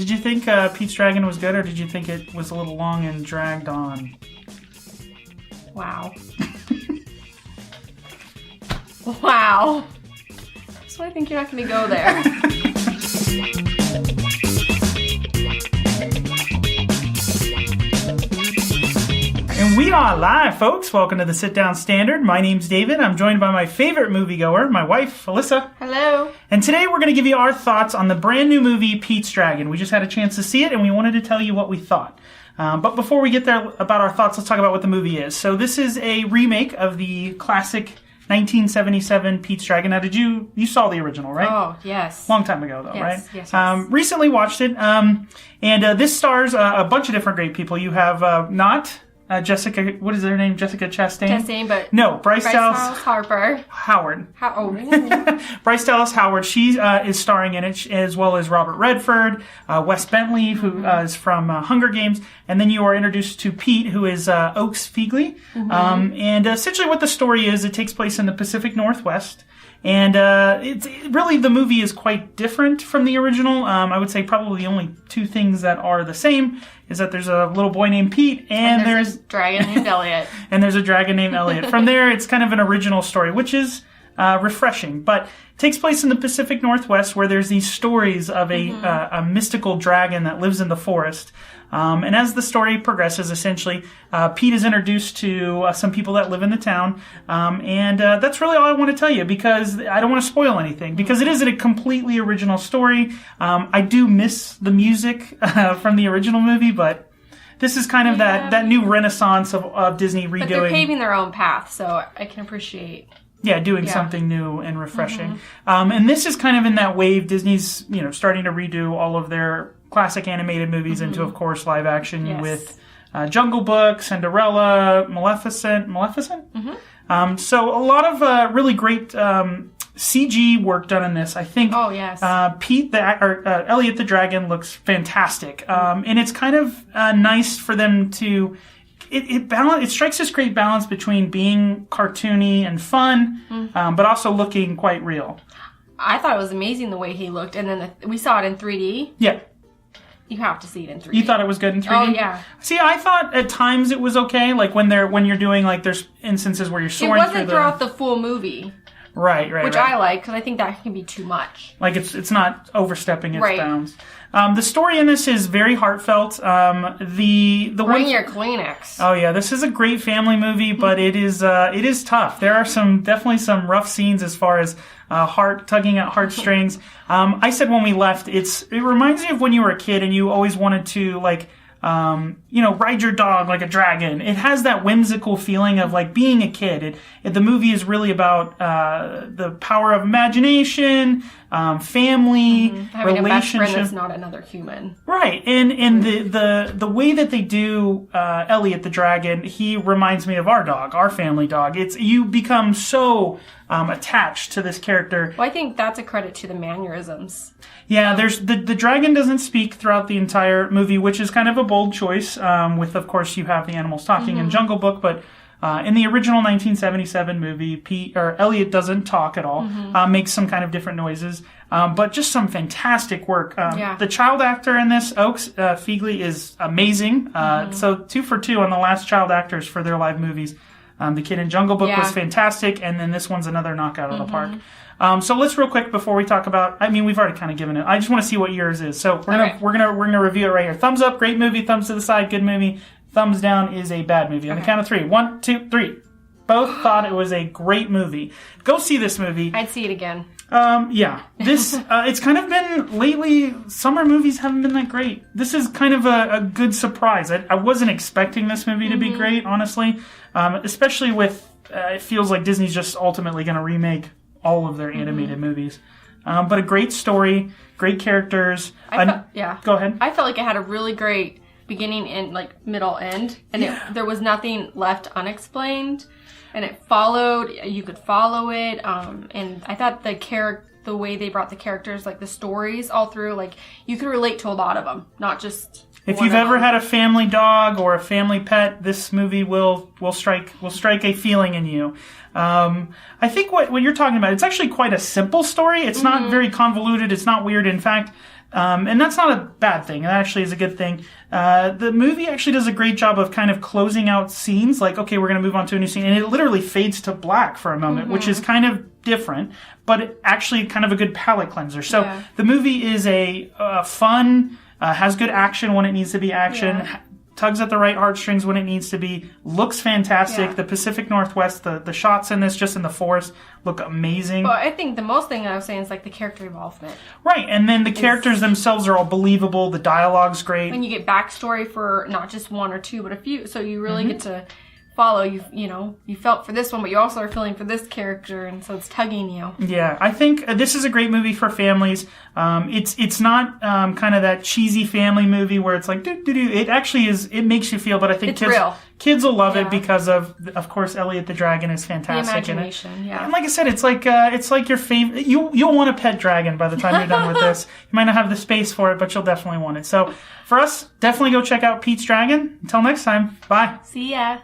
Did you think Pete's Dragon was good, or did you think it was a little long and dragged on? Wow. Wow. So I think you're not going to go there. And we are live, folks. Welcome to the Sit Down Standard. My name's David. I'm joined by my favorite moviegoer, my wife, Alyssa. Hello. And today we're going to give you our thoughts on the brand new movie, Pete's Dragon. We just had a chance to see it, and we wanted to tell you what we thought. But before we get there about our thoughts, let's talk about what the movie is. So this is a remake of the classic 1977 Pete's Dragon. Now, you saw the original, right? Oh, yes. Long time ago, though, yes, right? Yes. Recently watched it, and this stars a bunch of different great people. You have Jessica, what is her name? Jessica Chastain? Chastain, but... No, Bryce Dallas Harper. Howard. Bryce Dallas Howard. She is starring in it, as well as Robert Redford, Wes Bentley, who is from Hunger Games, and then you are introduced to Pete, who is Oakes Fegley. And essentially what the story is, it takes place in the Pacific Northwest. And it's really, the movie is quite different from the original. I would say probably the only two things that are the same is that there's a little boy named Pete, and there's a dragon named Elliot. And there's a dragon named Elliot. From there, it's kind of an original story, which is refreshing. But it takes place in the Pacific Northwest, where there's these stories of a mystical dragon that lives in the forest. And as the story progresses, essentially, Pete is introduced to some people that live in the town. And that's really all I want to tell you, because I don't want to spoil anything, because it isn't a completely original story. I do miss the music from the original movie, but this is kind of that new renaissance of Disney redoing. But they're paving their own path, so I can appreciate... doing something new and refreshing. And this is kind of in that wave. Disney's, starting to redo all of their classic animated movies into, of course, live action with Jungle Book, Cinderella, Maleficent? So a lot of really great CG work done in this. I think Pete, Elliot the Dragon looks fantastic. And it's kind of nice for them to... It strikes this great balance between being cartoony and fun, but also looking quite real. I thought it was amazing the way he looked, and then we saw it in 3D. Yeah. You have to see it in 3D. You thought it was good in 3D? Oh, yeah. See, I thought at times it was okay, like when you're doing, like, there's instances where you're soaring through It wasn't throughout the full movie. Right. Which I like, because I think that can be too much. Like, it's not overstepping its bounds. The story in this is very heartfelt. Bring your Kleenex. Oh yeah, this is a great family movie, but it is tough. There are definitely some rough scenes as far as tugging at heartstrings. I said when we left, it reminds me of when you were a kid and you always wanted to ride your dog like a dragon. It has that whimsical feeling of like being a kid. The movie is really about the power of imagination, family, having relationship. A best friend that's not another human. Right, and the way that they do Elliot the Dragon, he reminds me of our dog, our family dog. You become so attached to this character. Well, I think that's a credit to the mannerisms. Yeah, there's the dragon doesn't speak throughout the entire movie, which is kind of a bold choice. With, of course, you have the animals talking in Jungle Book, but in the original 1977 movie, Elliot doesn't talk at all, makes some kind of different noises, but just some fantastic work. The child actor in this, Oakes Fegley, is amazing. So 2 for 2 on the last child actors for their live movies. The kid in Jungle Book was fantastic, and then this one's another knockout of the park. So let's real quick before we talk about. I mean, we've already kind of given it. I just want to see what yours is. So we're gonna review it right here. Thumbs up, great movie. Thumbs to the side, good movie. Thumbs down is a bad movie. On the count of 3, 1, 2, 3. Both thought it was a great movie. Go see this movie. I'd see it again. This it's kind of been lately. Summer movies haven't been that great. This is kind of a good surprise. I wasn't expecting this movie to be great, honestly. Especially with it feels like Disney's just ultimately going to remake all of their animated movies. But a great story, great characters. Go ahead. I felt like it had a really great beginning and middle end, and there was nothing left unexplained, and it followed. You could follow it, and I thought the way they brought the characters, the stories all through, you could relate to a lot of them, not just. If you've ever had a family dog or a family pet, this movie will strike a feeling in you. I think what you're talking about, it's actually quite a simple story. It's not very convoluted. It's not weird. In fact, And that's not a bad thing. It actually is a good thing. The movie actually does a great job of kind of closing out scenes. Like, okay, we're going to move on to a new scene. And it literally fades to black for a moment, which is kind of different, but actually kind of a good palate cleanser. So the movie is a fun, has good action when it needs to be action, tugs at the right heartstrings when it needs to be, looks fantastic. The Pacific Northwest, the shots in this, just in the forest, look amazing. Well, I think the most thing I was saying is like the character involvement. Right, and then the characters themselves are all believable, the dialogue's great. And you get backstory for not just one or two, but a few, so you really get to follow. You felt for this one, but you also are feeling for this character, and so it's tugging you. Yeah, I think this is a great movie for families. It's not kind of that cheesy family movie where it's like do. It actually is. It makes you feel, but I think it's real. Kids will love it because of course, Elliot the Dragon is fantastic. The imagination, in it. And like I said, it's like your favorite. You'll want a pet dragon by the time you're done with this. You might not have the space for it, but you'll definitely want it. So for us, definitely go check out Pete's Dragon. Until next time, bye. See ya.